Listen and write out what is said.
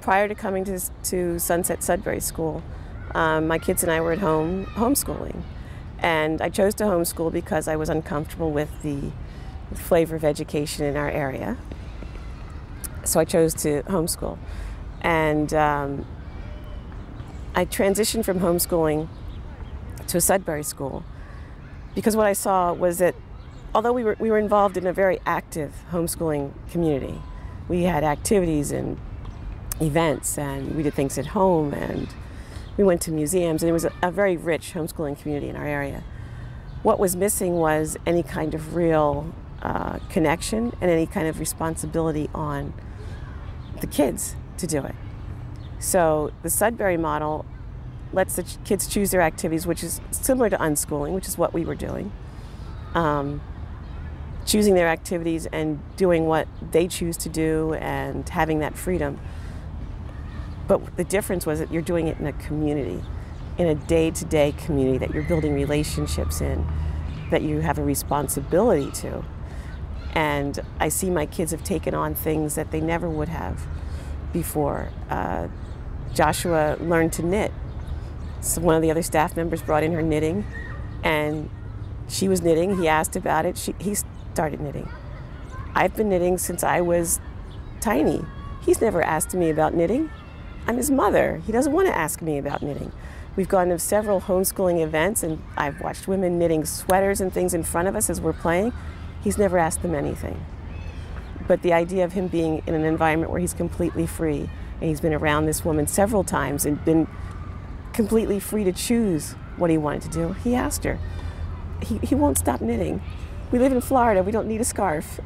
prior to coming to Sunset Sudbury School, my kids and I were at home homeschooling. And I chose to homeschool because I was uncomfortable with the flavor of education in our area. So I chose to homeschool. And I transitioned from homeschooling to a Sudbury school because what I saw was that although we were involved in a very active homeschooling community, we had activities and events, and we did things at home, and we went to museums, and it was a very rich homeschooling community in our area. What was missing was any kind of real connection and any kind of responsibility on the kids to do it. So the Sudbury model lets the kids choose their activities, which is similar to unschooling, which is what we were doing. Choosing their activities and doing what they choose to do and having that freedom. But the difference was that you're doing it in a community, in a day-to-day community that you're building relationships in, that you have a responsibility to. And I see my kids have taken on things that they never would have before. Joshua learned to knit. So one of the other staff members brought in her knitting, and she was knitting. He asked about it. He started knitting. I've been knitting since I was tiny. He's never asked me about knitting. I'm his mother. He doesn't want to ask me about knitting. We've gone to several homeschooling events, and I've watched women knitting sweaters and things in front of us as we're playing. He's never asked them anything. But the idea of him being in an environment where he's completely free, and he's been around this woman several times and been completely free to choose what he wanted to do, he asked her. He won't stop knitting. We live in Florida. We don't need a scarf.